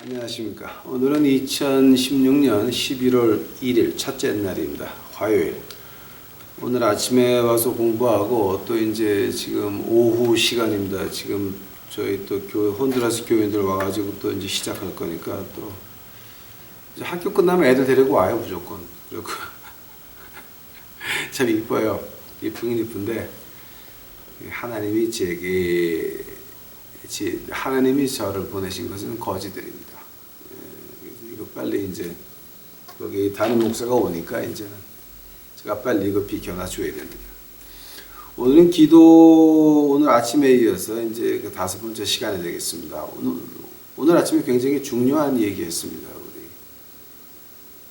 안녕하십니까. 오늘은 2016년 11월 1일 첫째 날입니다. 화요일. 오늘 아침에 와서 공부하고 또 이제 지금 오후 시간입니다. 지금 저희 또 교회 혼두라스 교인들 와가지고 또 이제 시작할 거니까 또 이제 학교 끝나면 애들 데리고 와요 무조건. 그리고 참 이뻐요. 이쁘긴 이쁜데 하나님이 하나님이 저를 보내신 것은 거지들입니다. 이거 빨리 이제 거기 담임 목사가 오니까 이제는 제가 빨리 이거 비켜놔 줘야 됩니다. 오늘은 오늘 아침에 이어서 이제 그 5번째 시간이 되겠습니다. 오늘 아침에 굉장히 중요한 얘기했습니다.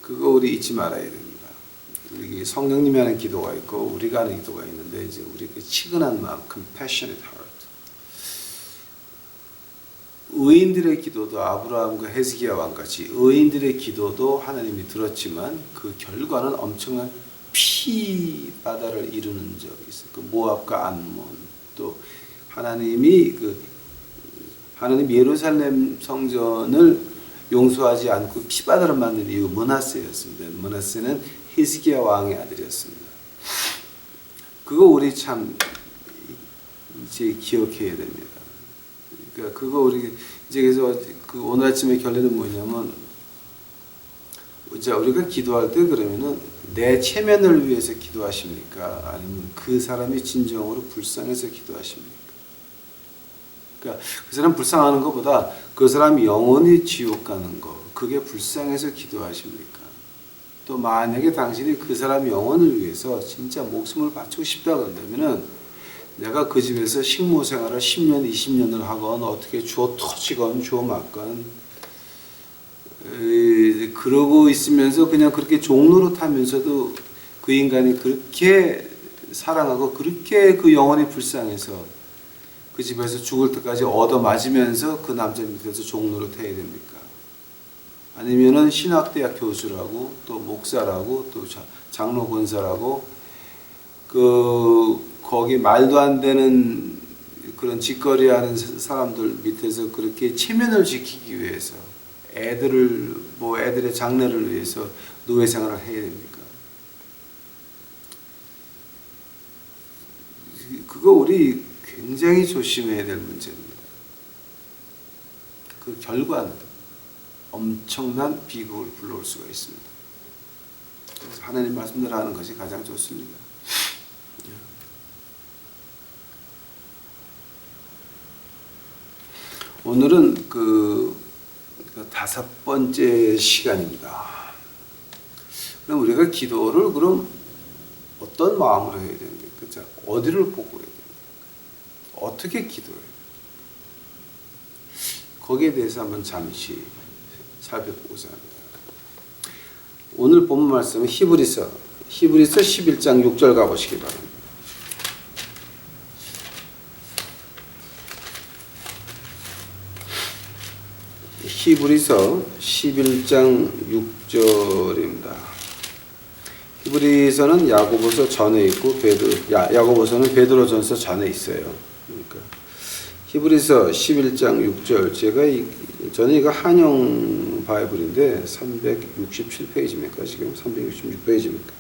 그거 우리 잊지 말아야 됩니다. 우리 성령님이 하는 기도가 있고 우리가 하는 기도가 있는데 이제 우리 그 치근한 마음, compassionate heart. 의인들의 기도도 아브라함과 헤스기야 왕같이 의인들의 기도도 하나님이 들었지만 그 결과는 엄청난 피바다를 이루는 적이 있어요. 그 모압과 안몬 또 하나님 예루살렘 성전을 용서하지 않고 피바다를 만든 이유 므낫세였습니다. 므낫세는 히스기야 왕의 아들이었습니다. 그거 우리 참 이제 기억해야 됩니다. 그러니까 그거 우리 이제 그래서 그 오늘 아침에 결론은 뭐냐면 자 우리가 기도할 때 그러면은 내 체면을 위해서 기도하십니까? 아니면 그 사람이 진정으로 불쌍해서 기도하십니까? 그러니까 그 사람 불쌍하는 것보다 그 사람이 영원히 지옥 가는 거 그게 불쌍해서 기도하십니까? 또 만약에 당신이 그 사람 영혼을 위해서 진짜 목숨을 바치고 싶다 그런다면은 내가 그 집에서 식모 생활을 10년, 20년을 하건 어떻게 주워 터치건 주워 맞건 그러고 있으면서 그냥 그렇게 종로로 타면서도 그 인간이 그렇게 사랑하고 그렇게 그 영혼이 불쌍해서 그 집에서 죽을 때까지 얻어맞으면서 그 남자 밑에서 종로로 타야 됩니까? 아니면은 신학대학 교수라고 또 목사라고 또 장로 권사라고 거기 말도 안 되는 그런 짓거리 하는 사람들 밑에서 그렇게 체면을 지키기 위해서 애들의 장래를 위해서 노예 생활을 해야 됩니까? 그거 우리 굉장히 조심해야 될 문제입니다. 그 결과는 엄청난 비극을 불러올 수가 있습니다. 그래서 하나님 말씀대로 하는 것이 가장 좋습니다. 오늘은 그 5번째 시간입니다. 그럼 우리가 기도를 그럼 어떤 마음으로 해야 됩니까? 자, 어디를 보고 해야 됩니까? 어떻게 기도해야 됩니까? 거기에 대해서 한번 잠시 살펴보고자 합니다. 오늘 본문 말씀은 히브리서 11장 6절 가보시기 바랍니다. 히브리서 11장 6절입니다. 히브리서는 야고보서 전에 있고 야고보서는 베드로전서 전에 있어요. 그러니까 히브리서 11장 6절 저는 이거 한영 바이블인데 367페이지입니까? 지금 366페이지입니까?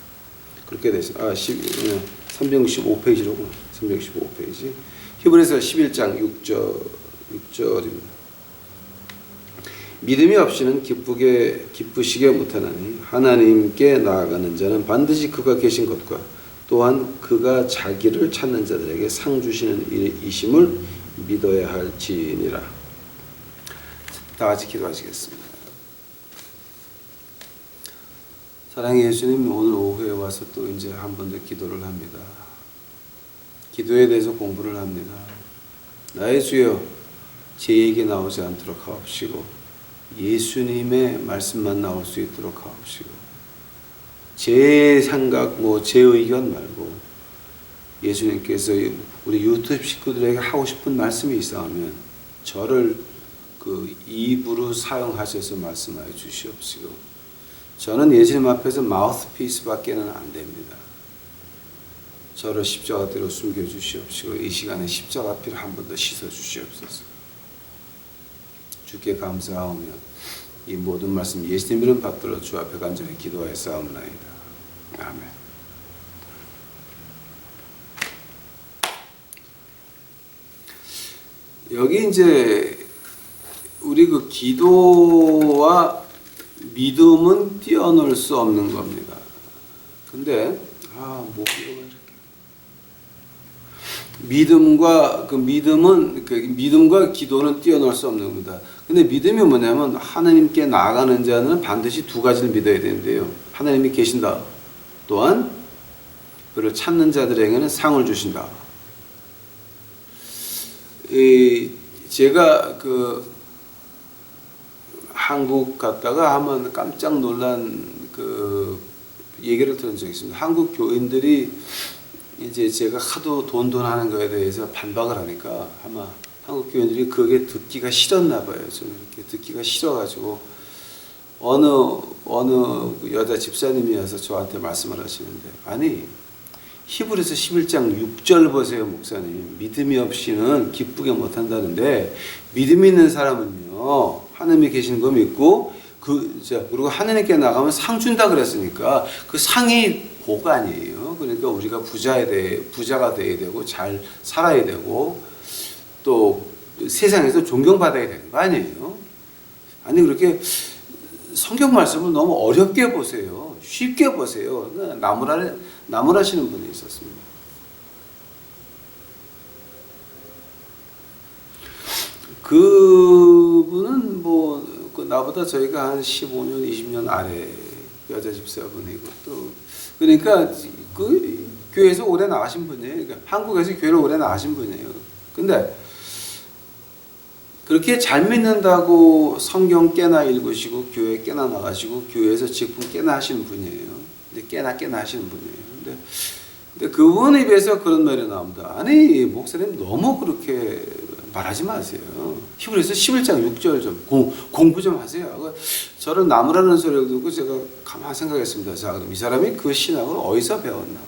그렇게 돼서 365페이지로고 365페이지 히브리서 11장 6절입니다. 믿음이 없이는 기쁘시게 못하나니 하나님께 나아가는 자는 반드시 그가 계신 것과 또한 그가 자기를 찾는 자들에게 상 주시는 이심을 믿어야 할지니라. 다 같이 기도하시겠습니다. 사랑의 예수님, 오늘 오후에 와서 또 이제 한 번 더 기도를 합니다. 기도에 대해서 공부를 합니다. 나의 주여, 제 얘기 나오지 않도록 하옵시고 예수님의 말씀만 나올 수 있도록 하옵시고 제 생각, 제 의견 말고 예수님께서 우리 유튜브 식구들에게 하고 싶은 말씀이 있어하면 저를 그 입으로 사용하셔서 말씀하여 주시옵시고 저는 예수님 앞에서 마우스피스밖에는 안 됩니다. 저를 십자가대로 숨겨주시옵시고 이 시간에 십자가 피를 한 번 더 씻어 주시옵소서. 주께 감사하오며 이 모든 말씀 예수님 이름 받들어 주 앞에 간절히 기도하였사옵나이다. 아멘. 여기 이제 우리 그 기도와 믿음은 뛰어놀 수 없는 겁니다. 근데 믿음과 기도는 뛰어놀 수 없는 겁니다. 근데 믿음이 뭐냐면 하나님께 나아가는 자는 반드시 두 가지를 믿어야 되는데요. 하나님이 계신다. 또한 그를 찾는 자들에게는 상을 주신다. 제가 한국 갔다가 한번 깜짝 놀란 얘기를 들은 적이 있습니다. 한국 교인들이 이제 제가 하도 돈 하는 거에 대해서 반박을 하니까 아마 한국 교인들이 그게 듣기가 싫었나 봐요. 좀 이렇게 듣기가 싫어가지고 어느 여자 집사님이 와서 저한테 말씀을 하시는데, 아니 히브리서 11장 6절 보세요, 목사님. 믿음이 없이는 기쁘게 못한다는데, 믿음이 있는 사람은요 하나님이 계시는 거 믿고 그리고 하나님께 나가면 상 준다 그랬으니까 그 상이 복 아니에요. 그러니까 우리가 부자가 돼야 되고 잘 살아야 되고 또 세상에서 존경받아야 되는 거 아니에요. 아니 그렇게 성경 말씀을 너무 어렵게 보세요. 쉽게 보세요. 나무라시는 분이 있었습니다. 그분은 나보다 저희가 한 15년, 20년 아래 여자 집사분이고, 또 그러니까 그 교회에서 오래 나가신 분이에요. 그러니까 한국에서 교회를 오래 나가신 분이에요. 근데 그렇게 잘 믿는다고 성경 꽤나 읽으시고 교회 꽤나 나가시고 교회에서 직분 꽤나 하시는 분이에요. 근데 꽤나 하시는 분이에요. 근데 그분 입에서 그런 말이 나옵니다. 아니 목사님 너무 그렇게 말하지 마세요. 히브리서 11장 6절 좀 공부 좀 하세요. 저를 나무라는 소리를 듣고 제가 가만히 생각했습니다. 자, 그럼 이 사람이 그 신학을 어디서 배웠나?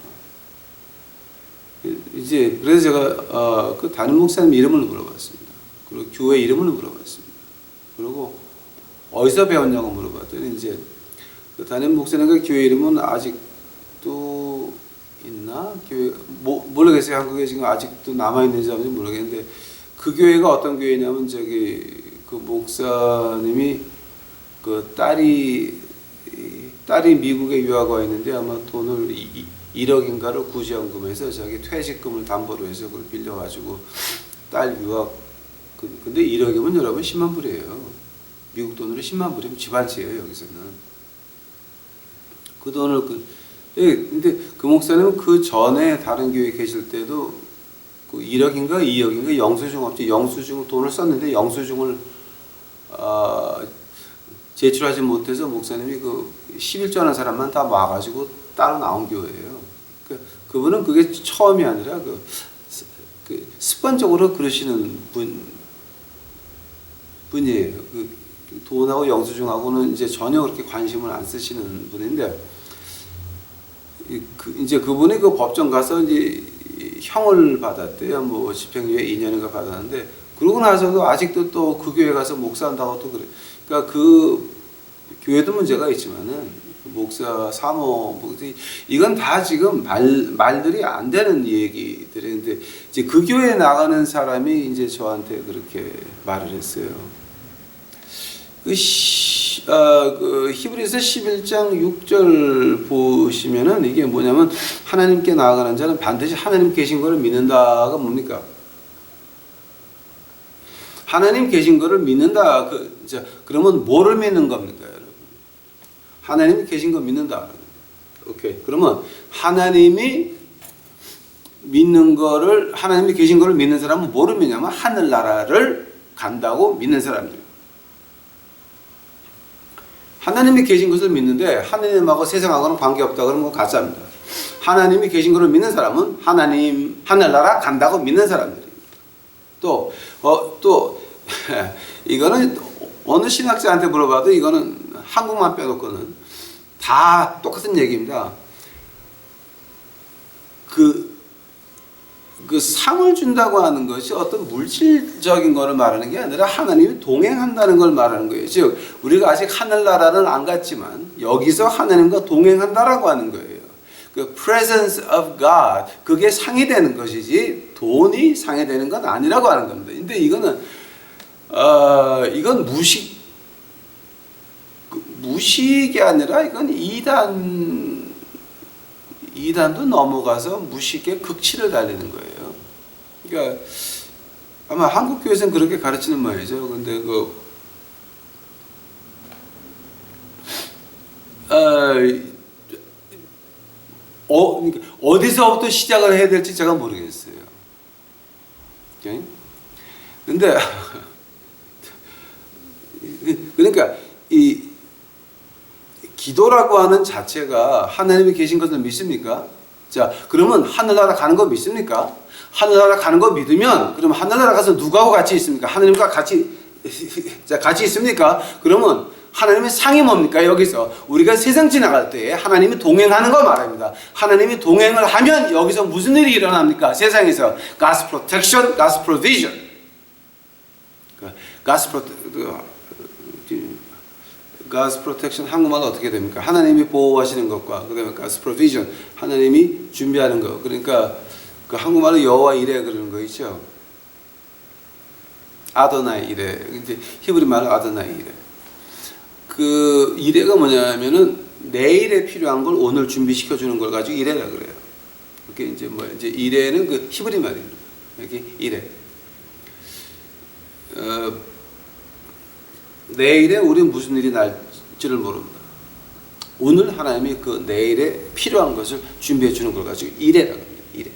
이제 그래서 제가 그 담임 목사님 이름을 물어봤습니다. 그리고 교회 이름을 물어봤습니다. 그리고 어디서 배웠냐고 물어봤더니 이제 그 담임 목사님과 교회 이름은 아직도 있나? 교회 모르겠어요. 한국에 지금 아직도 남아 있는지 모르겠는데. 그 교회가 어떤 교회냐면 그 목사님이 그 딸이 미국에 유학 와 있는데 아마 돈을 1억인가를 구제연금해서 자기 퇴직금을 담보로 해서 그걸 빌려가지고 딸 유학 근데 1억이면 여러분 10만 불이에요. 미국 돈으로 10만 불이면 집안지예요 여기서는. 그 돈을 근데 그 목사님은 그 전에 다른 교회에 계실 때도 그 1억인가 2억인가 영수증 돈을 썼는데 영수증을 제출하지 못해서 목사님이 그 11조하는 사람만 다 막아가지고 따로 나온 교회예요. 그분은 그게 처음이 아니라 그 습관적으로 그러시는 분이에요. 그 돈하고 영수증하고는 이제 전혀 그렇게 관심을 안 쓰시는 분인데, 이제 그분이 그 법정 가서 이제 형을 받았대요. 집행유예 2년인가 받았는데, 그러고 나서도 아직도 또 그 교회 가서 목사한다고 또 그래. 그러니까 그 교회도 문제가 있지만은 목사, 사모, 이건 다 지금 말들이 안 되는 얘기들인데, 이제 그 교회에 나가는 사람이 이제 저한테 그렇게 말을 했어요. 그 히브리서 11장 6절 보시면은 이게 뭐냐면 하나님께 나아가는 자는 반드시 하나님 계신 것을 믿는다가 뭡니까? 하나님 계신 것을 믿는다. 그러면 뭐를 믿는 겁니까, 여러분? 하나님 계신 거 믿는다. 오케이. 그러면 하나님이 계신 것을 믿는 사람은 뭐를 믿냐면 하늘나라를 간다고 믿는 사람들. 하나님이 계신 것을 믿는데 하나님하고 세상하고는 관계없다 그러면 그건 가짜입니다. 하나님이 계신 것을 믿는 사람은 하늘나라 간다고 믿는 사람들입니다. 또 이거는 어느 신학자한테 물어봐도 이거는 한국만 빼놓고는 다 똑같은 얘기입니다. 그 상을 준다고 하는 것이 어떤 물질적인 것을 말하는 게 아니라 하나님이 동행한다는 걸 말하는 거예요. 즉 우리가 아직 하늘나라는 안 갔지만 여기서 하나님과 동행한다라고 하는 거예요. 그 presence of God 그게 상이 되는 것이지 돈이 상이 되는 건 아니라고 하는 겁니다. 근데 이거는 이건 무식이 아니라 이건 이단도 넘어가서 무식의 극치를 달리는 거예요. 그러니까 아마 한국 교회에서는 그렇게 가르치는 말이죠. 근데 어디서부터 시작을 해야 될지 제가 모르겠어요. 오케이? 근데 그러니까 이 기도라고 하는 자체가 하나님이 계신 것을 믿습니까? 자, 그러면 하늘나라 가는 거 믿습니까? 하늘나라 가는 거 믿으면 그럼 하늘나라 가서 누구하고 같이 있습니까? 하나님과 같이 있습니까? 그러면 하나님의 상이 뭡니까? 여기서 우리가 세상 지나갈 때 하나님이 동행하는 거 말합니다. 하나님이 동행을 하면 여기서 무슨 일이 일어납니까? 세상에서 God's protection, God's provision. God's protection 한국말로 어떻게 됩니까? 하나님이 보호하시는 것과 그다음에 God's provision 하나님이 준비하는 것. 그러니까 그 한국말로 여호와 이레 그러는 거 있죠. 아도나이 이레. 이제 히브리 말로 아도나이 이레. 그 이레가 뭐냐면은 내일에 필요한 걸 오늘 준비시켜 주는 걸 가지고 이레라 그래요. 그게 이제 이레는 그 히브리 말입니다. 여기 이레. 내일에 우리는 무슨 일이 날지를 모릅니다. 오늘 하나님이 그 내일에 필요한 것을 준비해 주는 걸 가지고 이레라고 합니다. 이레.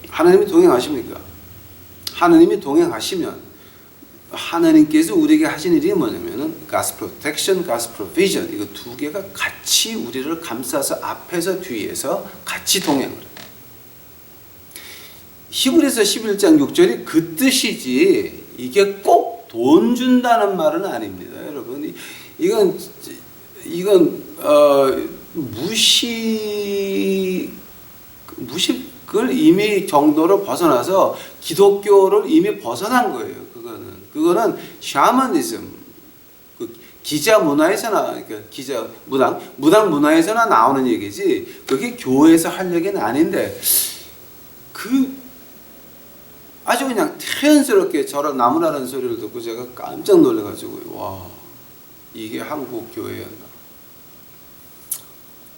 하나님이 동행하십니까? 하나님이 동행하시면 하나님께서 우리에게 하신 일이 뭐냐면은 God's protection, God's provision 이거 두 개가 같이 우리를 감싸서 앞에서 뒤에서 같이 동행을 해요. 히브리서 11장 6절이 그 뜻이지 이게 꼭 돈 준다는 말은 아닙니다, 여러분. 이건 무식을 이미 정도로 벗어나서 기독교를 이미 벗어난 거예요. 그거는 샤머니즘, 기자 문화에서나 그러니까 기자 무당 문화에서나 나오는 얘기지. 그게 교회에서 할 얘기는 아닌데 아주 그냥 태연스럽게 저런 나무라는 소리를 듣고 제가 깜짝 놀래가지고 와 이게 한국 교회였나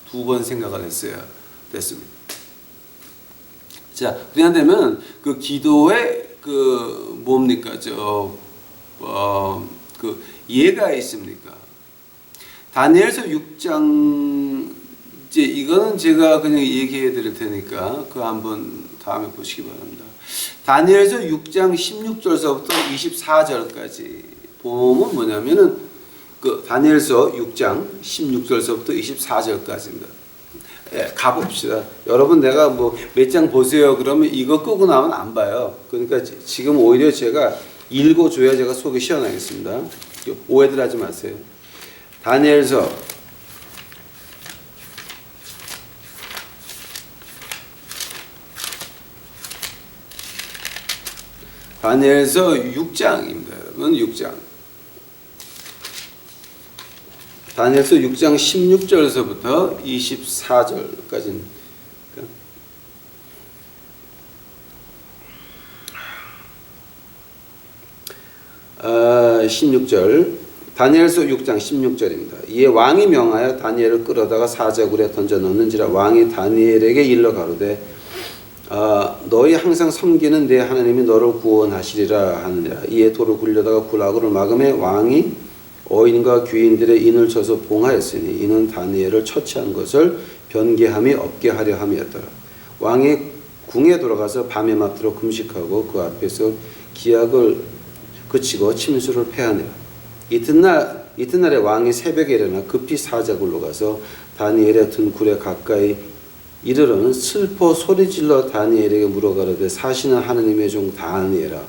2번 생각을 했어야 됐습니다. 자, 그냥 되면 그 기도에 뭡니까 예가 있습니까? 다니엘서 6장 이제 이거는 제가 그냥 얘기해 드릴 테니까 한번 다음에 보시기 바랍니다. 다니엘서 6장 16절서부터 24절까지 보면 뭐냐면은 다니엘서 6장 16절서부터 24절까지입니다. 가봅시다. 여러분 내가 몇 장 보세요 그러면 이거 끄고 나면 안 봐요. 그러니까 지금 오히려 제가 읽어줘야 제가 속이 시원하겠습니다. 오해들 하지 마세요. 다니엘서 6장입니다. 여러분 6장. 다니엘서 6장 16절에서부터 24절까지 16절 다니엘서 6장 16절입니다. 이에 왕이 명하여 다니엘을 끌어다가 사자굴에 던져 넣는지라 왕이 다니엘에게 일러 가로되 너희 항상 섬기는 내 하나님이 너를 구원하시리라 하느니라. 이에 돌을 굴려다가 굴악으로 막음에 왕이 어인과 귀인들의 인을 쳐서 봉하였으니 이는 다니엘을 처치한 것을 변개함이 없게 하려 함이었더라. 왕이 궁에 돌아가서 밤에 맞들어 금식하고 그 앞에서 기약을 그치고 침수를 패하니라. 이튿날에 왕이 새벽에 일어나 급히 사자굴로 가서 다니엘의 든 굴에 가까이 이르러는 슬퍼 소리질러 다니엘에게 물어가로되 사시는 하나님의 종 다니엘아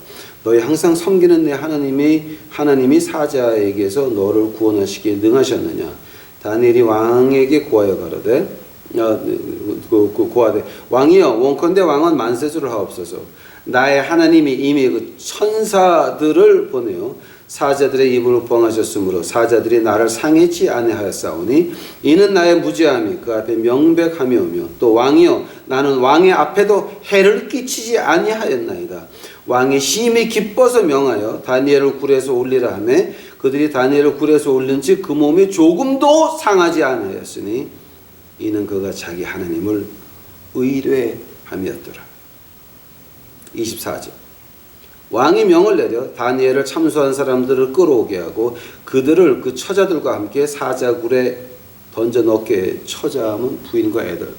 너희 항상 섬기는 내 하나님이 사자에게서 너를 구원하시기에 능하셨느냐. 다니엘이 왕에게 고하여 가로되 고하되 왕이여 원컨대 왕은 만세수를 하옵소서. 나의 하나님이 이미 그 천사들을 보내어 사자들의 입을 뻥하셨으므로 사자들이 나를 상해치 아니하였사오니 이는 나의 무죄함이 그 앞에 명백하며오며 또 왕이여 나는 왕의 앞에도 해를 끼치지 아니하였나이다. 왕이 심히 기뻐서 명하여 다니엘을 굴에서 올리라 하며 그들이 다니엘을 굴에서 올린즉 그 몸이 조금도 상하지 아니하였으니 이는 그가 자기 하나님을 의뢰함이었더라. 24절 왕이 명을 내려 다니엘을 참수한 사람들을 끌어오게 하고 그들을 그 처자들과 함께 사자굴에 던져 넣게. 처자하면 부인과 애들.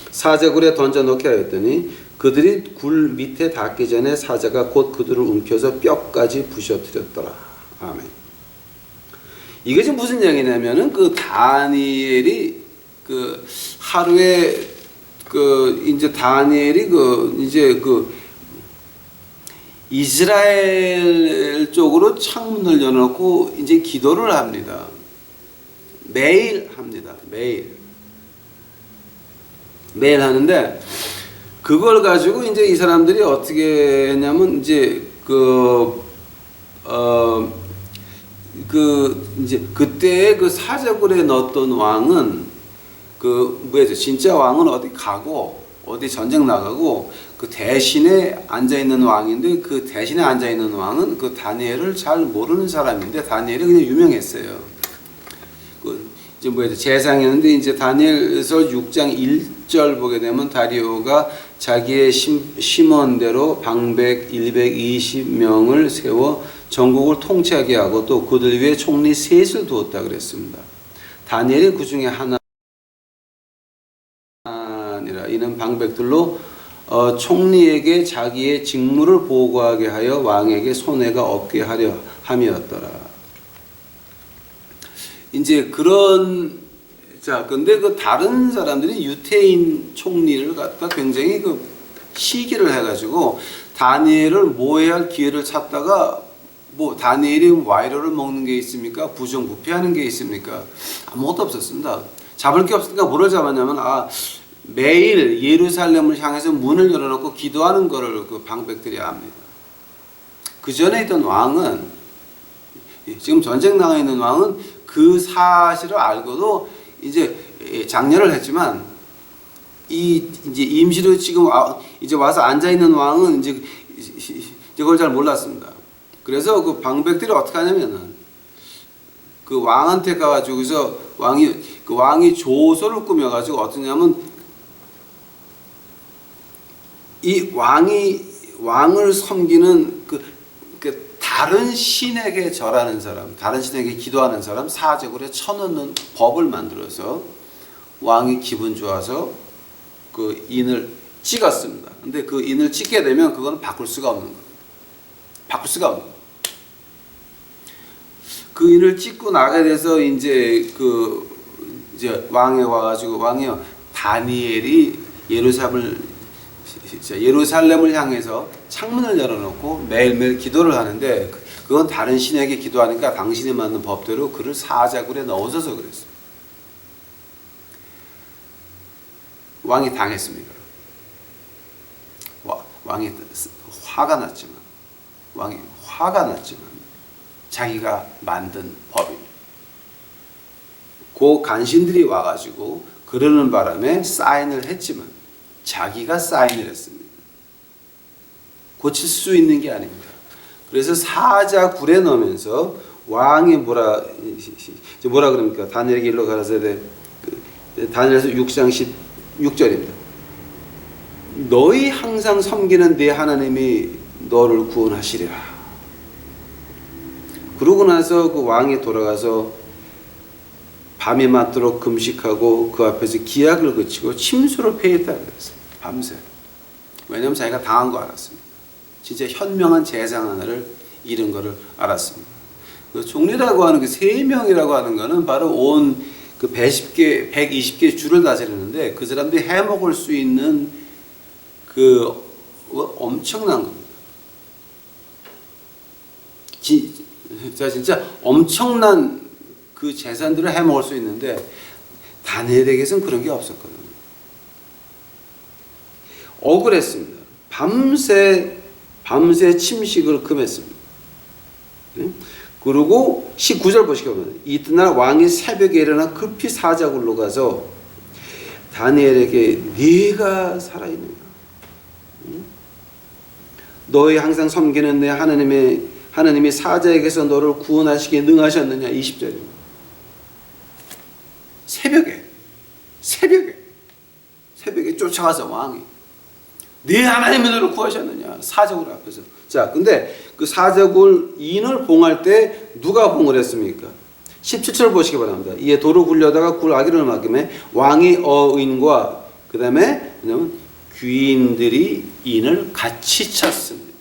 사자굴에 던져 넣게 하였더니 그들이 굴 밑에 닿기 전에 사자가 곧 그들을 움켜서 뼈까지 부셔뜨렸더라. 아멘. 이게 지금 무슨 얘기냐면은 그 다니엘이 그 하루에 그 이제 다니엘이 그 이제 그 이스라엘 쪽으로 창문을 열어놓고 이제 기도를 합니다. 매일 합니다. 매일 하는데 그걸 가지고 이제 이 사람들이 어떻게 했냐면 이제 이제 그때의 그 사자굴에 넣었던 왕은 그 뭐죠? 진짜 왕은 어디 가고 어디 전쟁 나가고 그 대신에 앉아 있는 왕인데 그 대신에 앉아 있는 왕은 그 다니엘을 잘 모르는 사람인데 다니엘이 그냥 유명했어요. 그 이제 뭐죠? 재상이었는데 이제 다니엘서 6장 1절 보게 되면 다리오가 자기의 심원대로 방백 120명을 세워 전국을 통치하게 하고 또 그들 위에 총리 셋을 두었다 그랬습니다. 다니엘이 그 중에 하나니라. 이는 방백들로 총리에게 자기의 직무를 보고하게 하여 왕에게 손해가 없게 하려 함이었더라. 이제 그런 근데 그 다른 사람들이 유태인 총리를 갖다 굉장히 그 시기를 해가지고 다니엘을 모해할 기회를 찾다가 뭐 다니엘이 와이로를 먹는 게 있습니까? 부정부패하는 게 있습니까? 아무것도 없었습니다. 잡을 게 없으니까 뭐를 잡았냐면 매일 예루살렘을 향해서 문을 열어놓고 기도하는 거를 그 방백들이 합니다. 그 전에 있던 왕은 지금 전쟁 나가 있는 왕은 그 사실을 알고도 이제 장렬을 했지만 이제 임시로 지금 이제 와서 앉아 있는 왕은 이제 그걸 잘 몰랐습니다. 그래서 그 방백들이 어떻게 하냐면은 그 왕한테 가가지고서 왕이 조소를 꾸며가지고 어떠냐면 이 왕을 섬기는 그 다른 신에게 절하는 사람, 다른 신에게 기도하는 사람 사적으로 쳐넣는 법을 만들어서 왕이 기분 좋아서 그 인을 찍었습니다. 근데 그 인을 찍게 되면 그거는 바꿀 수가 없는 거예요. 바꿀 수가 없는 거예요. 그 인을 찍고 나가게 돼서 이제 왕에 와가지고 왕이요 다니엘이 예루살렘을 향해서 창문을 열어놓고 매일매일 기도를 하는데 그건 다른 신에게 기도하니까 당신이 만든 법대로 그를 사자굴에 넣어줘서 그랬습니다. 왕이 당했습니다. 왕이 화가 났지만 자기가 만든 법입니다. 그 간신들이 와가지고 그러는 바람에 사인을 했지만 자기가 사인을 했습니다. 고칠 수 있는 게 아닙니다. 그래서 사자굴에 넣으면서 왕이 뭐라 그럽니까? 다니엘에게 일러 가라사대 다니엘서 6장 16절입니다. 너희 항상 섬기는 네 하나님이 너를 구원하시리라. 그러고 나서 그 왕이 돌아가서 밤이 맞도록 금식하고 그 앞에서 기약을 그치고 침수를 패했다 그랬어요. 밤새. 왜냐하면 자기가 당한 거 알았습니다. 진짜 현명한 재상 하나를 잃은 거를 알았습니다. 그 총리라고 하는 그 3명이라고 하는 거는 바로 온 그 110개, 120개 주를 다스리는데 그 사람들이 해먹을 수 있는 그 엄청난 겁니다. 진짜 엄청난 그 재산들을 해먹을 수 있는데 다니엘에게서는 그런 게 없었거든요. 억울했습니다. 밤새 침식을 금했습니다. 그리고 19절 보시면 이튿날 왕이 새벽에 일어나 급히 사자굴로 가서 다니엘에게 네가 살아있느냐? 너희 항상 섬기는 내 하나님이 사자에게서 너를 구원하시기에 능하셨느냐? 20절입니다. 새벽에 쫓아가서 왕이 네 하나님이 너를 구하셨느냐? 사자굴 앞에서. 자, 근데 그 사자굴 인을 봉할 때 누가 봉을 했습니까? 17절 보시기 바랍니다. 이에 돌을 굴려다가 굴 아기를 막음에 왕이 어인과 그 다음에 귀인들이 인을 같이 쳤습니다.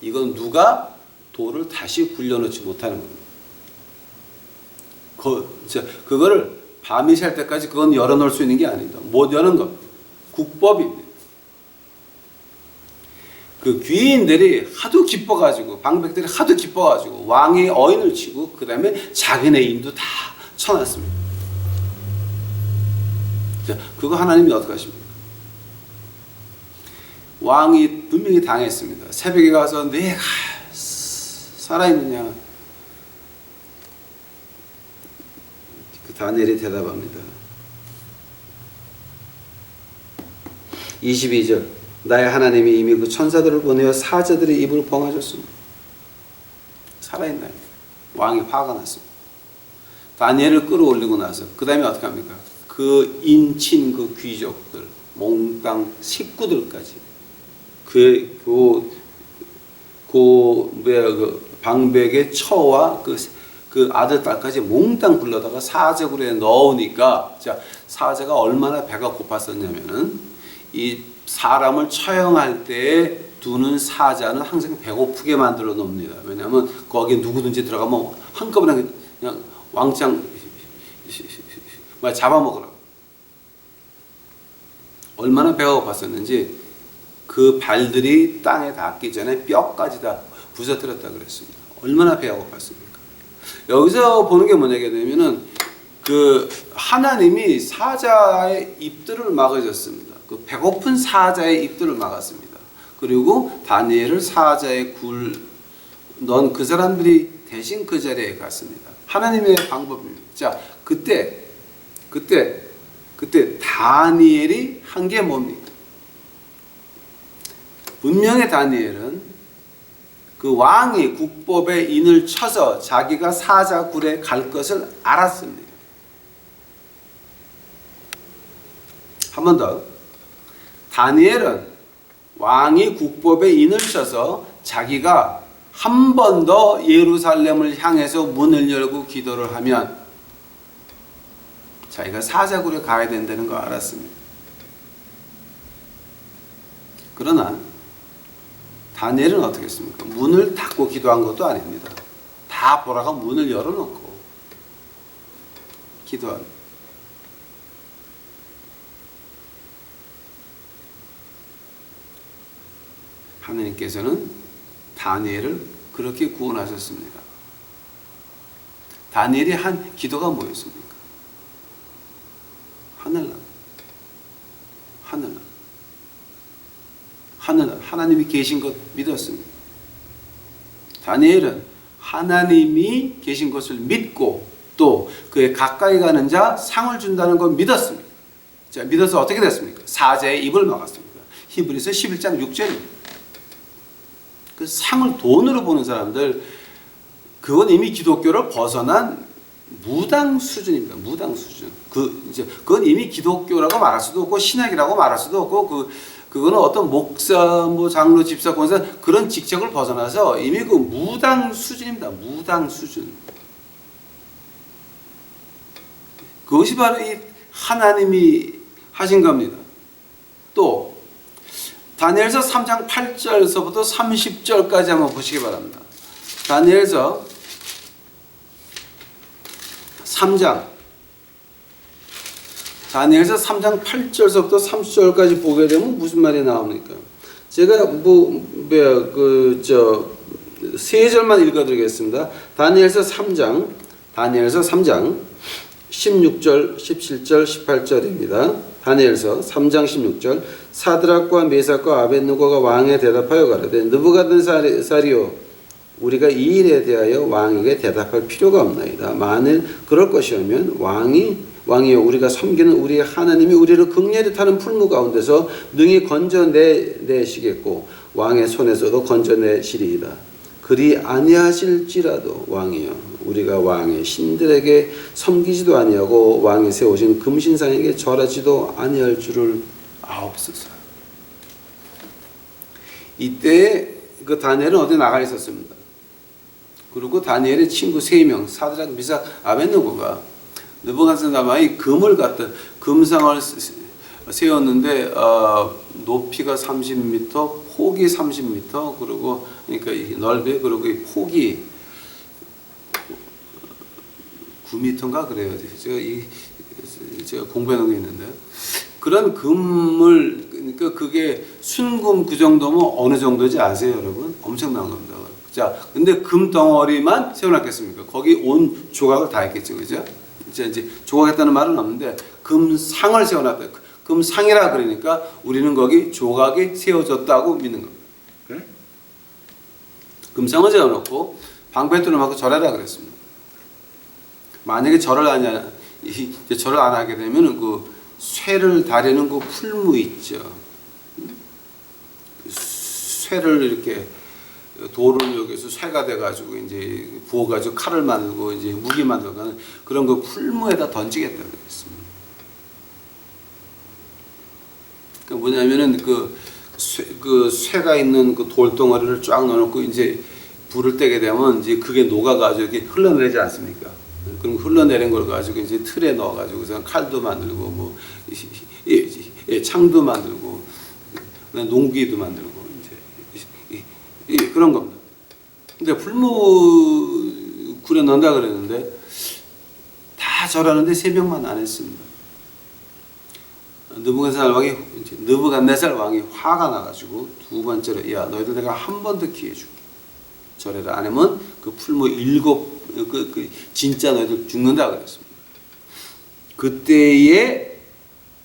이건 누가 돌을 다시 굴려놓지 못하는 겁니다. 그거를 밤이 샐 때까지 그건 열어놓을 수 있는 게 아니다. 못 여는 것. 국법입니다. 그 귀인들이 하도 기뻐가지고 방백들이 하도 기뻐가지고 왕이 어인을 치고 그 다음에 자기네 인도 다 쳐놨습니다. 자, 그거 하나님이 어떻게 하십니까? 왕이 분명히 당했습니다. 새벽에 가서 내가 살아있느냐? 그 다니엘이 대답합니다. 22절 나의 하나님이 이미 그 천사들을 보내어 사자들의 입을 봉하셨습니다. 살아있나요? 왕이 화가 났습니다. 다니엘을 끌어올리고 나서 그 다음에 어떻게 합니까? 그 인친 그 귀족들 몽땅 식구들까지 그 방백의 처와 그 아들 딸까지 몽땅 불러다가 사자굴에 넣으니까 자 사자가 얼마나 배가 고팠었냐면은 이 사람을 처형할 때 두는 사자는 항상 배고프게 만들어 놓습니다. 왜냐하면 거기에 누구든지 들어가면 한꺼번에 그냥 왕창 잡아먹으라고. 얼마나 배가 고팠었는지 그 발들이 땅에 닿기 전에 뼈까지 다 부서뜨렸다 그랬습니다. 얼마나 배가 고팠습니까? 여기서 보는 게 뭐냐게 되면은 그 하나님이 사자의 입들을 막아줬습니다. 그 배고픈 사자의 입들을 막았습니다. 그리고 다니엘을 사자의 굴 넣은 그 사람들이 대신 그 자리에 갔습니다. 하나님의 방법입니다. 자, 그때 다니엘이 한 게 뭡니까? 분명히 다니엘은 그 왕이 국법의 인을 쳐서 자기가 사자 굴에 갈 것을 알았습니다. 한 번 더. 다니엘은 왕이 국법의 인을 쳐서 자기가 한 번 더 예루살렘을 향해서 문을 열고 기도를 하면 자기가 사자굴에 가야 된다는 걸 알았습니다. 그러나 다니엘은 어떻게 했습니까? 문을 닫고 기도한 것도 아닙니다. 다 보라가 문을 열어놓고 기도합니다. 하나님께서는 다니엘을 그렇게 구원하셨습니다. 다니엘이 한 기도가 뭐였습니까? 하나님이 계신 것 믿었습니다. 다니엘은 하나님이 계신 것을 믿고 또 그에 가까이 가는 자 상을 준다는 걸 믿었습니다. 자, 믿어서 어떻게 됐습니까? 사자의 입을 막았습니다. 히브리서 11장 6절입니다. 그 상을 돈으로 보는 사람들, 그건 이미 기독교를 벗어난 무당 수준입니다. 무당 수준. 그건 이미 기독교라고 말할 수도 없고 신학이라고 말할 수도 없고 그거는 어떤 목사, 장로, 집사, 권사 그런 직책을 벗어나서 이미 그 무당 수준입니다. 무당 수준. 그것이 바로 이 하나님이 하신 겁니다. 또 다니엘서 3장 8절서부터 30절까지 한번 보시기 바랍니다. 다니엘서 3장 다니엘서 3장 8절서부터 30절까지 보게 되면 무슨 말이 나옵니까? 제가 세 절만 읽어드리겠습니다. 다니엘서 3장 16절, 17절, 18절입니다. 다니엘서 3장 16절 사드락과 메삭과 아벳느고가 왕에 대답하여 가라되 느부갓네살이요 우리가 이 일에 대하여 왕에게 대답할 필요가 없나이다. 만일 그럴 것이라면 왕이여 우리가 섬기는 우리의 하나님이 우리를 극렬히 타는 풀무 가운데서 능히 건져내시겠고 왕의 손에서도 건져내시리이다. 그리 아니하실지라도 왕이여 우리가 왕의 신들에게 섬기지도 아니하고 왕이 세우신 금신상에게 절하지도 아니할 줄을 아옵소서. 이때 그 다니엘은 어디 나가 있었습니다. 그리고 다니엘의 친구 3명 사드락, 미삭, 아벳느고가 느부갓네살 왕이 금상을 세웠는데 높이가 30m, 폭이 30m, 그리고 그러니까 넓이 그리고 폭이 9m인가 그래요. 제가 공부해 놓은 게 있는데 그런 금을 그러니까 그게 순금 그 정도면 어느 정도인지 아세요, 여러분? 엄청난 겁니다. 자, 근데 금 덩어리만 세워놨겠습니까? 거기 온 조각을 다 했겠죠, 그죠? 이제 조각했다는 말은 없는데 금상을 세워놨다. 금상이라 그러니까 우리는 거기 조각이 세워졌다고 믿는 겁니다. 그래? 금상을 세워놓고 방패토를 맞고 절하라 그랬습니다. 만약에 절을 안 하게 되면 그 쇠를 다리는 그 풀무 있죠. 쇠를 이렇게 돌을 여기서 쇠가 돼가지고 이제 부어가지고 칼을 만들고 이제 무기 만들고 그런 거 풀무에다 던지겠다 그랬습니다. 그러니까 뭐냐면은 그 쇠가 있는 그 돌덩어리를 쫙 넣어놓고 이제 불을 떼게 되면 이제 그게 녹아가지고 이렇게 흘러내리지 않습니까? 그럼 흘러내린 걸 가지고 이제 틀에 넣어가지고 칼도 만들고 뭐 창도 만들고 농기도 만들고 이제 그런 겁니다. 근데 풀무 구려 넣는다 그랬는데 다 절하는데 3명만 안 했습니다. 느부갓네살 왕이 화가 나가지고 두 번째로 야 너희들 내가 한 번 더 기회 줄게. 절해라. 안 하면 그 풀무 7 진짜 너희들 죽는다 그랬습니다. 그때에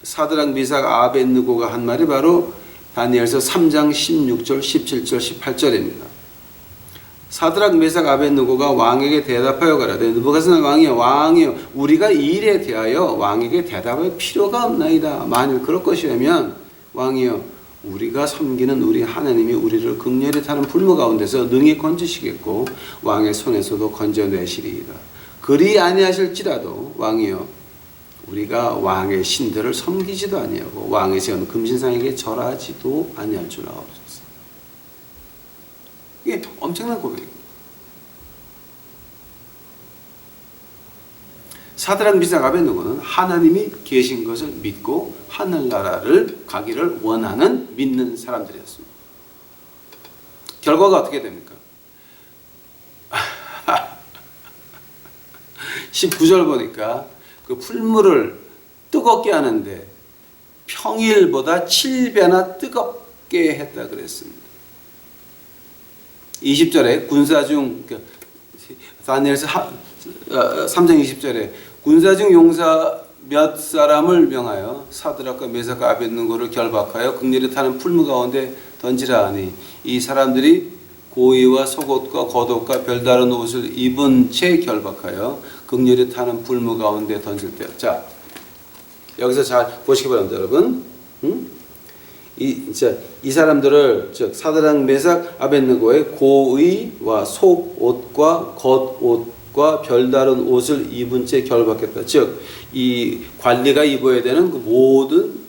사드락, 미삭, 아벳느고가 한 말이 바로 다니엘서 3장 16절, 17절, 18절입니다. 사드락, 메삭, 아벳느고가 왕에게 대답하여 가라되 느부갓네살 왕이여 우리가 이 일에 대하여 왕에게 대답할 필요가 없나이다. 만일 그럴 것이라면 왕이여 우리가 섬기는 우리 하나님이 우리를 극렬히 타는 풀무 가운데서 능히 건지시겠고 왕의 손에서도 건져내시리이다. 그리 아니하실지라도 왕이여 우리가 왕의 신들을 섬기지도 아니하고 왕의 세운 금신상에게 절하지도 아니할 줄 아옵소서. 이게 엄청난 고백입니다. 사드락, 미삭, 아벳느고는 하나님이 계신 것을 믿고 하늘나라를 가기를 원하는 믿는 사람들이었습니다. 결과가 어떻게 됩니까? 19절 보니까 그 풀무를 뜨겁게 하는데 평일보다 7배나 뜨겁게 했다 그랬습니다. 20절에 군사 중 다니엘서 3장 20절에 군사 중 용사 몇 사람을 명하여 사드락과 메삭과 아벳느고를 결박하여 극렬히 타는 풀무 가운데 던지라 하니 이 사람들이 고의와 속옷과 겉옷과 별다른 옷을 입은 채 결박하여 극렬히 타는 풀무 가운데 던질 때. 자, 여기서 잘 보시기 바랍니다, 여러분. 이 사람들을 즉 사드락, 메삭, 아벳느고의 고의와 속옷과 겉옷과 별다른 옷을 입은 채 결박했다. 즉 이 관리가 입어야 되는 그 모든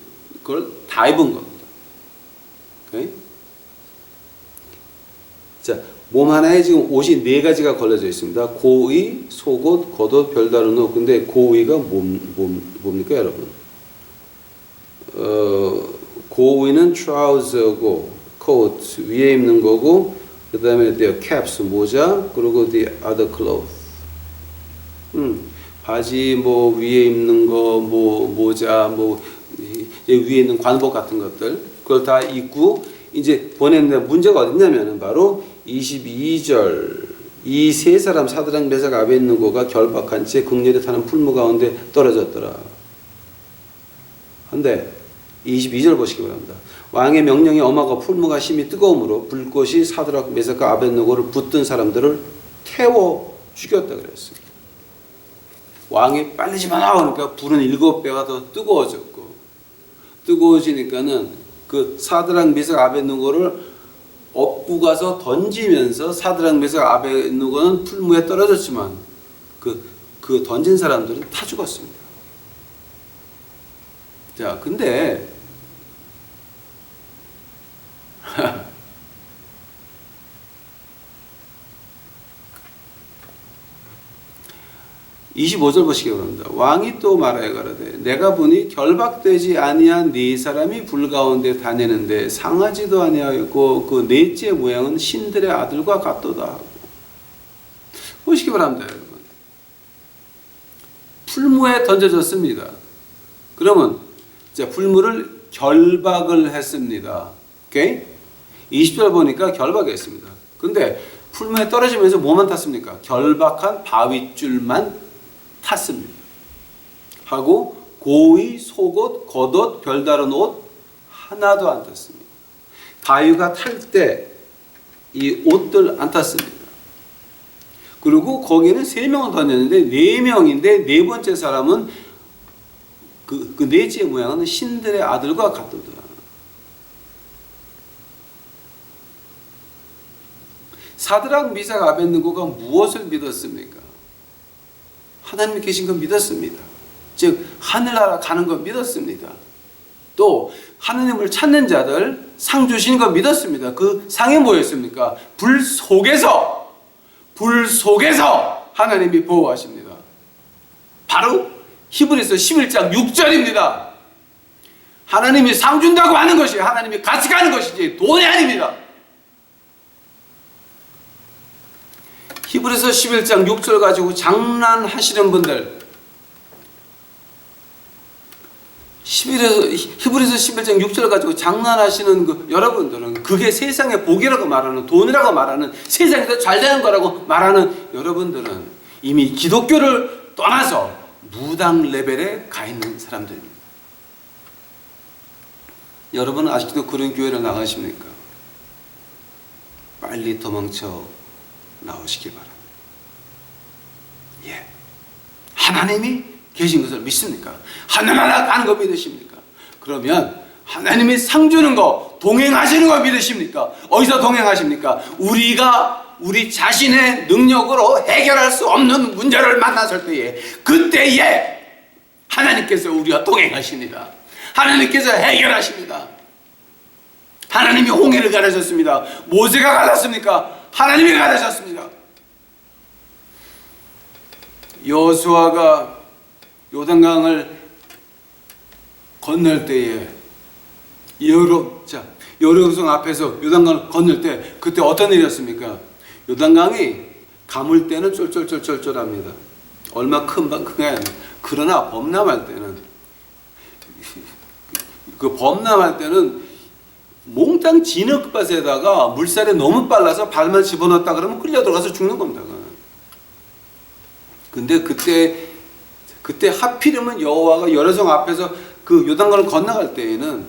걸 다 입은 겁니다. 오케이? 자, 몸 하나에 지금 옷이 4가지가 걸려져 있습니다. 고의, 속옷, 겉옷, 별다른 옷. 근데 고의가 뭡니까, 여러분? 고의는 트라우저고 coat 위에 입는 거고 그 다음에 their caps 모자 그리고 the other clothes. 바지 뭐 위에 입는 거 뭐 모자 뭐 위에 있는 관복 같은 것들 그걸 다 입고 이제 보냈는데 문제가 어딨냐면은 바로 22절 이 세 사람 사드락 메삭 아벳느고가 결박한 채 극렬히 타는 풀무 가운데 떨어졌더라. 근데 22절 보시기 바랍니다. 왕의 명령이 엄하고 풀무가 심히 뜨거움으로 불꽃이 사드락 메삭과 아벳느고를 붙든 사람들을 태워 죽였다 그랬어요. 왕이 빨리 집어넣어 그러니까 불은 7배가 더 뜨거워졌고 뜨거워지니까는 그 사드락 메삭 아벳느고를 업고 가서 던지면서 사드락 메삭 아벳느고는 풀무에 떨어졌지만 그 던진 사람들은 다 죽었습니다. 자, 근데 25절 보시기 바랍니다. 왕이 또 말하여 가로되 내가 보니 결박되지 아니한 네 사람이 불 가운데 다니는데 상하지도 아니하였고 그 넷째 모양은 신들의 아들과 같도다 하고. 보시기 바랍니다, 여러분. 풀무에 던져졌습니다. 그러면 이제 풀무를 결박을 했습니다. 오케이? 20절 보니까 결박했습니다. 근데 풀무에 떨어지면서 뭐만 탔습니까? 결박한 바윗줄만 탔습니다. 하고 고의, 속옷, 겉옷, 별다른 옷 하나도 안 탔습니다. 다윗가 탈 때 이 옷들 안 탔습니다. 그리고 거기는 3명을 던졌는데 4명인데 네 번째 사람은 그 넷째 모양은 신들의 아들과 같도다. 사드락 미삭 아벳느고가 무엇을 믿었습니까? 하나님이 계신 걸 믿었습니다. 즉 하늘나라 가는 걸 믿었습니다. 또 하나님을 찾는 자들 상 주시는 걸 믿었습니다. 그 상이 뭐였습니까? 불 속에서 하나님이 보호하십니다. 바로 히브리서 11장 6절입니다. 하나님이 상 준다고 하는 것이 하나님이 같이 가는 것이지 돈이 아닙니다. 히브리서 11장 6절 가지고 장난하시는 분들, 히브리서 11장 6절 가지고 장난하시는 그 여러분들은 그게 세상의 복이라고 말하는, 돈이라고 말하는, 세상에서 잘 되는 거라고 말하는 여러분들은 이미 기독교를 떠나서 무당 레벨에 가 있는 사람들입니다. 여러분은 아직도 그런 교회를 나가십니까? 빨리 도망쳐 나오시기 바랍니다. 예. 하나님이 계신 것을 믿습니까? 하늘나라 가는 거 믿으십니까? 그러면 하나님이 상 주는 거, 동행하시는 거 믿으십니까? 어디서 동행하십니까? 우리가 우리 자신의 능력으로 해결할 수 없는 문제를 만났을 때에 그때에 하나님께서 우리와 동행하십니다. 하나님께서 해결하십니다. 하나님이 홍해를 가르쳤습니다. 모세가 가르쳤습니까? 하나님이 가르쳤습니다. 여호수아가 요단강을 건널 때에 여리고성 앞에서 요단강을 건널 때 그때 어떤 일이었습니까? 요단강이 가물 때는 쫄쫄쫄쫄쫄합니다. 얼마 큰게 아니에요. 그러나 범람할 때는 몽땅 진흙밭에다가 물살이 너무 빨라서 발만 집어넣었다 그러면 끌려 들어가서 죽는 겁니다. 근데 그때 하필이면 여호와가 여리고성 앞에서 그 요단강을 건너갈 때에는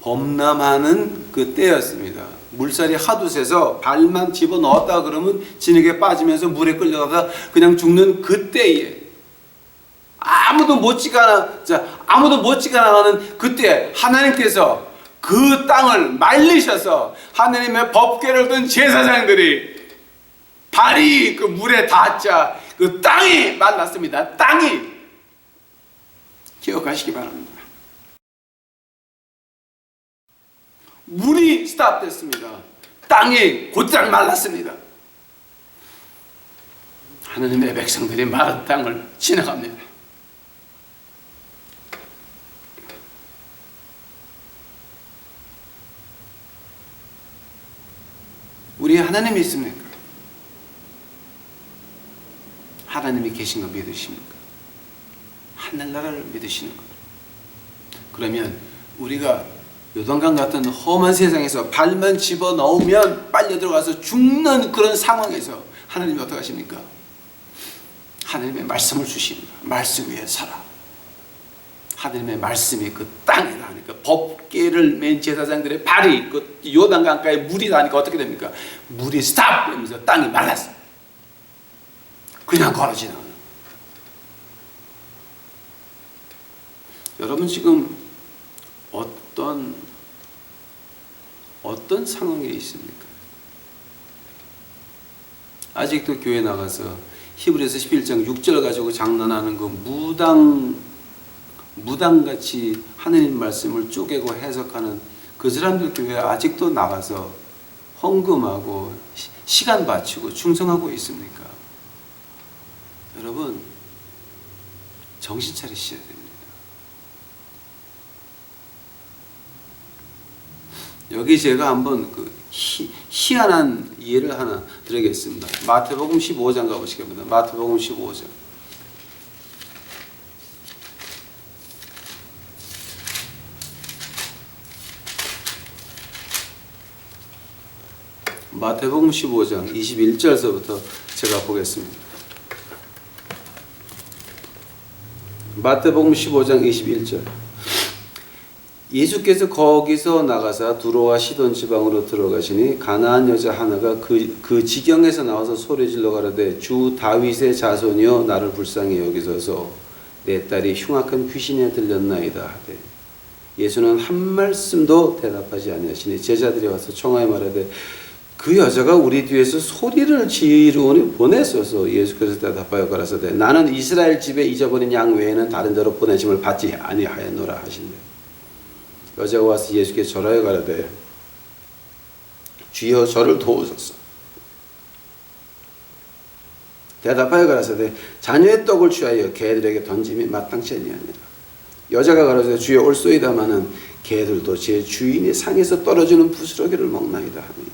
범람하는 그 때였습니다. 물살이 하도 세서 발만 집어넣었다 그러면 진흙에 빠지면서 물에 끌려가다 그냥 죽는 그때에 아무도 못지가 나가는 그때 하나님께서 그 땅을 말리셔서 하나님의 법궤를 든 제사장들이 발이 그 물에 닿자 그 땅이 말랐습니다. 땅이 기억하시기 바랍니다. 물이 스탑됐습니다. 땅이 곧장 말랐습니다. 하나님의 백성들이 마른 땅을 지나갑니다. 우리 하나님이 있습니까? 하나님이 계신 거 믿으십니까? 하늘나라를 믿으시는 거예요. 그러면 우리가 요단강 같은 험한 세상에서 발만 집어넣으면 빨려 들어가서 죽는 그런 상황에서 하나님이 어떻게 하십니까? 하나님의 말씀을 주십니다. 말씀 위에 살아. 하나님의 말씀이 그 땅에 닿으니까, 법궤를 맨 제사장들의 발이 그 요단강가에 물이 닿으니까 어떻게 됩니까? 물이 스탑! 이러면서 땅이 말랐어요. 그냥 걸어 지나가는. 여러분 지금 어떤 상황에 있습니까? 아직도 교회 나가서 히브리서 11장 6절 가지고 장난하는 그 무당같이 하느님 말씀을 쪼개고 해석하는 그 사람들 교회에 아직도 나가서 헌금하고 시간 바치고 충성하고 있습니까? 여러분 정신 차리셔야 됩니다. 여기 제가 한번 그 희한한 예를 하나 드리겠습니다. 마태복음 15장 가보시겠습니다. 마태복음 15장. 마태복음 15장 21절서부터 제가 보겠습니다. 마태복음 15장 21절. 예수께서 거기서 나가사 두로와 시돈 지방으로 들어가시니 가나안 여자 하나가 그 지경에서 나와서 소리질러 가로되 주 다윗의 자손이여 나를 불쌍히 여기소서 내 딸이 흉악한 귀신에 들렸나이다 하되 예수는 한 말씀도 대답하지 아니하시니 제자들이 와서 청하여 말하되 그 여자가 우리 뒤에서 소리를 지르오니 보내소서. 예수께서 대답하여 가라사대 나는 이스라엘 집에 잊어버린 양 외에는 다른 데로 보내심을 받지 아니하였노라 하신대. 여자가 와서 예수께 절하여 가라되 주여 저를 도우소서. 대답하여 가라사대 자녀의 떡을 취하여 개들에게 던짐이 마땅치 아니하니라. 여자가 가라사대 주여 올소이다마는 개들도 제 주인의 상에서 떨어지는 부스러기를 먹나이다 하니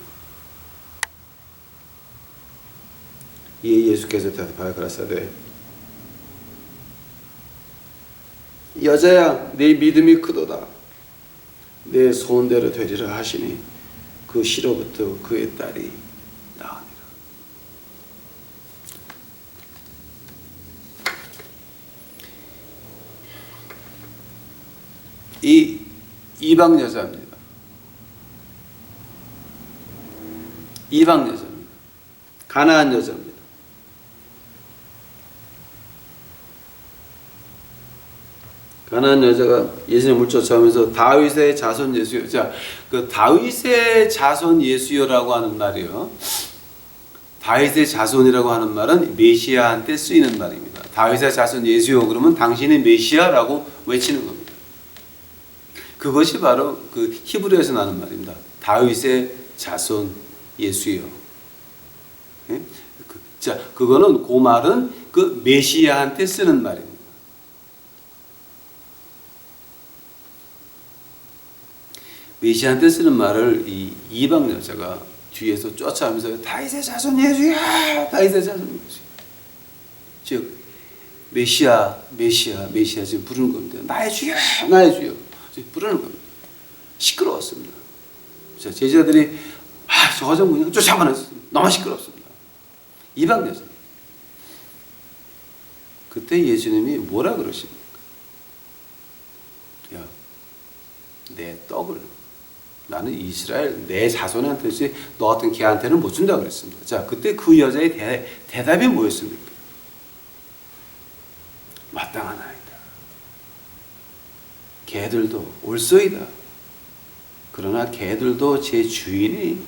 이에 예수께서 대답하여 가라사대 여자야 네 믿음이 크도다. 내 소원대로 되리라 하시니 그 시로부터 그의 딸이 나으니라. 이 이방 여자입니다. 이방 여자입니다. 가나안 여자입니다. 가나안 여자가 예수님을 쫓아오면서 다윗의 자손 예수여. 자, 그 다윗의 자손 예수여라고 하는 말이요. 다윗의 자손이라고 하는 말은 메시아한테 쓰이는 말입니다. 다윗의 자손 예수여 그러면 당신이 메시아라고 외치는 겁니다. 그것이 바로 그 히브리어에서 나는 말입니다. 다윗의 자손 예수여. 예? 자, 그거는 그 말은 그 메시아한테 쓰는 말입니다. 메시아한테 쓰는 말을 이 이방 여자가 뒤에서 쫓아오면서 다윗의 자손 예수야, 다윗의 자손 예수. 즉 메시아 지금 부르는 겁니다. 나의 주여, 나의 주여. 지금 부르는 겁니다. 시끄러웠습니다. 자, 제자들이 저거 좀 그냥 쫓아가면서 너무 시끄럽습니다. 이방 여자. 그때 예수님이 뭐라 그러십니까? 야, 내 떡을 나는 이스라엘 내 자손한테지 너 같은 개한테는 못 준다 그랬습니다. 자, 그때 그 여자의 대답이 뭐였습니까? 마땅하나이다. 개들도 올소이다. 그러나 개들도 제 주인이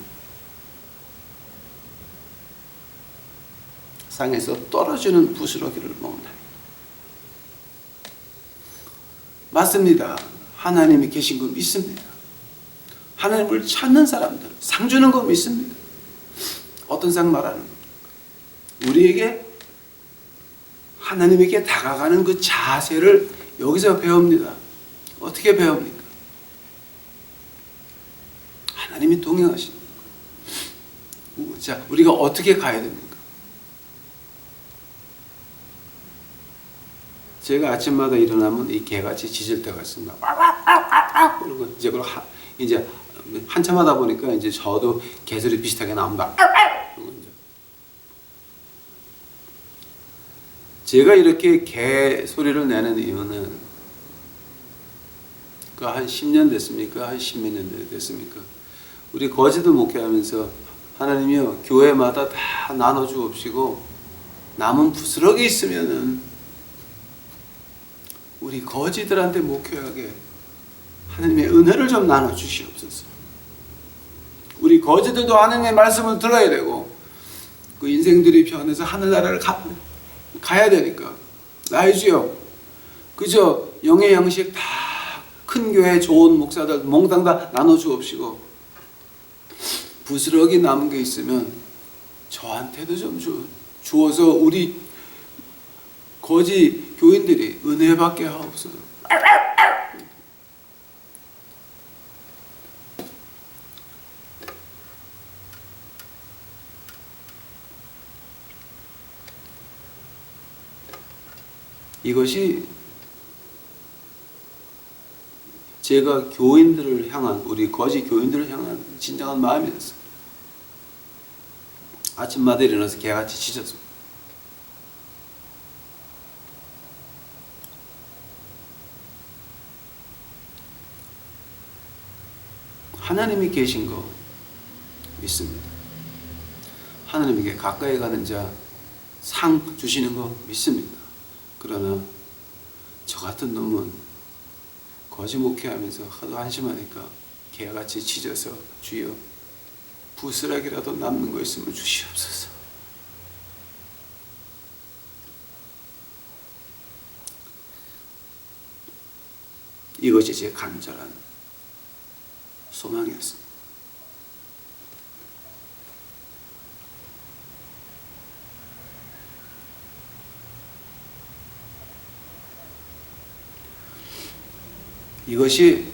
상에서 떨어지는 부스러기를 먹나니. 맞습니다. 하나님이 계신 거 믿습니다. 하나님을 찾는 사람들 상 주는 거 믿습니다. 어떤 상 말하는 겁니까? 우리에게 하나님에게 다가가는 그 자세를 여기서 배웁니다. 어떻게 배웁니까? 하나님이 동행하시는 거예요. 자, 우리가 어떻게 가야 됩니까? 제가 아침마다 일어나면 이 개같이 짖을 때가 있습니다. 그리고 이제 한참 하다 보니까 이제 저도 개소리 비슷하게 나옵니다. 제가 이렇게 개 소리를 내는 이유는 그 한 10년 됐습니까? 한 10몇 년 됐습니까? 우리 거제도 목회하면서 하나님이요 교회마다 다 나눠주옵시고 남은 부스러기 있으면은 우리 거지들한테 목회하게 하나님의 은혜를 좀 나눠주시옵소서. 우리 거지들도 하나님의 말씀을 들어야 되고 그 인생들이 변해서 하늘나라를 가야 되니까 나의 주여 그저 영의 양식 다 큰 교회 좋은 목사들 몽땅 다 나눠주옵시고 부스러기 남은 게 있으면 저한테도 좀 주어서 우리 거지 교인들이 은혜 받게 하옵소서. 이것이 제가 교인들을 향한 우리 거지 교인들을 향한 진정한 마음이었어요. 아침마다 일어나서 개같이 짖었습니다. 하나님이 계신 거 믿습니다. 하나님에게 가까이 가는 자 상 주시는 거 믿습니다. 그러나 저 같은 놈은 거짓 목회하면서 하도 한심하니까 개같이 짖어서 주여 부스락이라도 남는 거 있으면 주시옵소서. 이것이 제 간절한 소망이었습니다. 이것이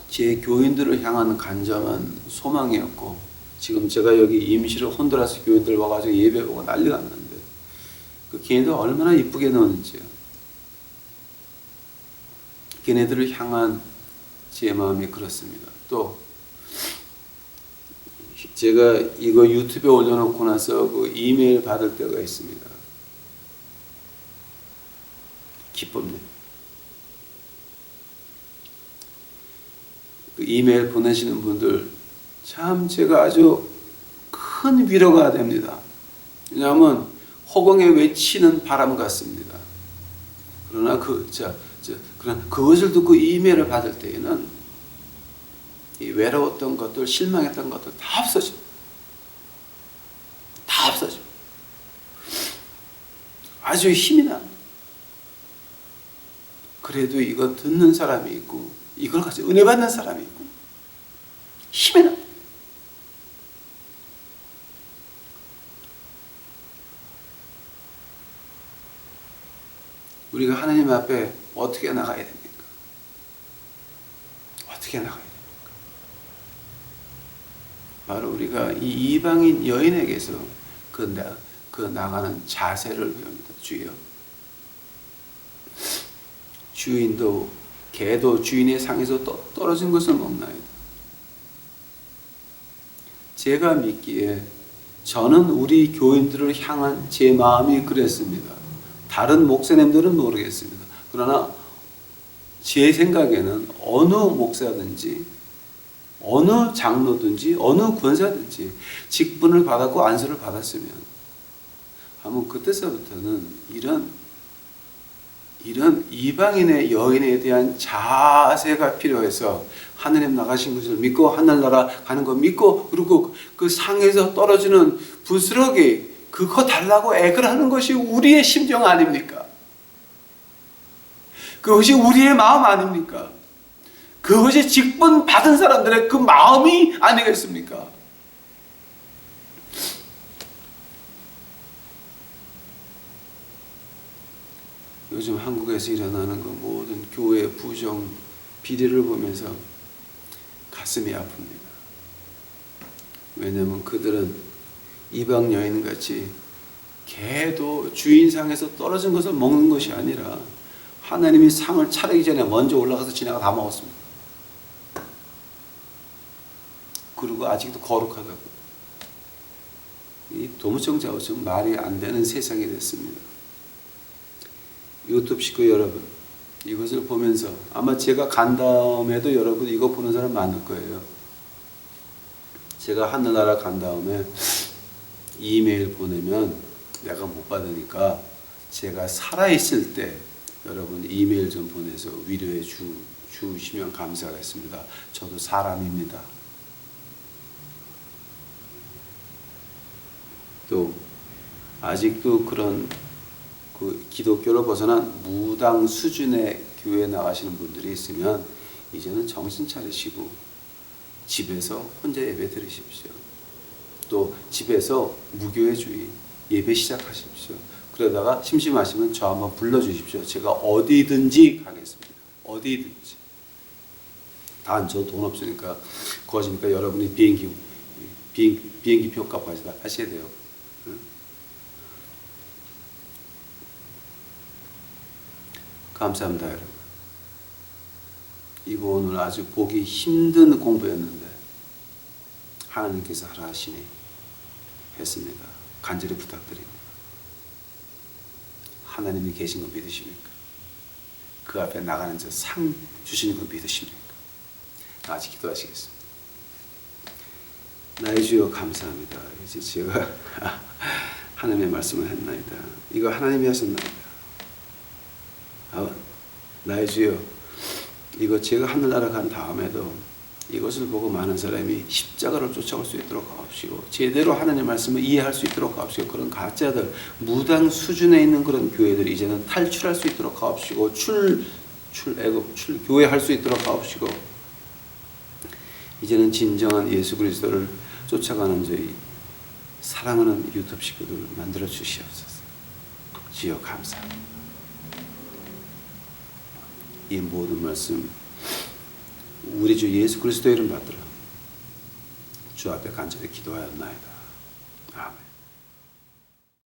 제 교인들을 향한 간절한 소망이었고 지금 제가 여기 임시로 혼두라스 교인들 와가지고 예배 보고 난리가 났는데 그 걔네들 얼마나 이쁘게 노는지요. 걔네들을 향한 제 마음이 그렇습니다. 또 제가 이거 유튜브에 올려놓고 나서 그 이메일 받을 때가 있습니다. 기쁩니다. 그 이메일 보내시는 분들 참 제가 아주 큰 위로가 됩니다. 왜냐하면 허공에 외치는 바람 같습니다. 그러나 그것을 듣고 이메일을 받을 때에는 이 외로웠던 것들, 실망했던 것들 다 없어집니다. 다 없어집니다. 아주 힘이 납니다. 그래도 이거 듣는 사람이 있고 이걸 가지고 은혜 받는 사람이 있고 힘이 납니다. 우리가 하나님 앞에 어떻게 나가야 됩니까? 어떻게 나가야 됩니까? 바로 우리가 이 이방인 여인에게서 그 나가는 자세를 배웁니다. 주여. 주인도 개도 주인의 상에서 떨어진 것을 먹나이다. 제가 믿기에 저는 우리 교인들을 향한 제 마음이 그랬습니다. 다른 목사님들은 모르겠습니다. 그러나 제 생각에는 어느 목사든지 어느 장로든지 어느 권사든지 직분을 받았고 안수를 받았으면 아마 그때서부터는 이런 이방인의 여인에 대한 자세가 필요해서 하느님 나가신 것을 믿고 하늘나라 가는 거 믿고 그리고 그 상에서 떨어지는 부스러기 그거 달라고 애걸하는 것이 우리의 심정 아닙니까? 그것이 우리의 마음 아닙니까? 그것이 직분 받은 사람들의 그 마음이 아니겠습니까? 요즘 한국에서 일어나는 그 모든 교회 부정 비리를 보면서 가슴이 아픕니다. 왜냐하면 그들은 이방 여인같이 개도 주인상에서 떨어진 것을 먹는 것이 아니라 하나님이 상을 차리기 전에 먼저 올라가서 지네가 다 먹었습니다. 그리고 아직도 거룩하다고. 이 도무정자고 좀 말이 안 되는 세상이 됐습니다. 유튜브 식구 여러분, 이것을 보면서 아마 제가 간 다음에도 여러분 이거 보는 사람 많을 거예요. 제가 하늘나라 간 다음에 이메일 보내면 내가 못 받으니까 제가 살아있을 때 여러분 이메일 좀 보내서 위로해 주시면 감사하겠습니다. 저도 사람입니다. 또 아직도 그런 그 기독교를 벗어난 무당 수준의 교회에 나가시는 분들이 있으면 이제는 정신 차리시고 집에서 혼자 예배 드리십시오. 또 집에서 무교회주의 예배 시작하십시오. 그러다가 심심하시면 저 한번 불러주십시오. 제가 어디든지 가겠습니다. 어디든지. 단 저 돈 없으니까 거지니까 여러분이 비행기 표값까지 다 하셔야 돼요. 응? 감사합니다, 여러분. 이거 오늘 아주 보기 힘든 공부였는데 하나님께서 하라 하시니 했습니다. 간절히 부탁드립니다. 하나님이 계신 거 믿으십니까? 그 앞에 나가는 저 상 주시는 거 믿으십니까? 같이 기도하시겠습니다. 나의 주여 감사합니다. 이제 제가 하나님의 말씀을 했나이다. 이거 하나님이 하셨나이다. 나의 주여, 이거 제가 하늘나라 간 다음에도 이것을 보고 많은 사람이 십자가를 쫓아갈 수 있도록 하옵시고 제대로 하나님의 말씀을 이해할 수 있도록 하옵시고 그런 가짜들, 무당 수준에 있는 그런 교회들이 이제는 탈출할 수 있도록 하옵시고 출애굽, 출교회할 수 있도록 하옵시고 이제는 진정한 예수 그리스도를 쫓아가는 저희 사랑하는 유튜브 식구들을 만들어 주시옵소서. 주여 감사합니다. 이 모든 말씀 우리 주 예수 그리스도의 이름 받들어 주 앞에 간절히 기도하였나이다. 아멘.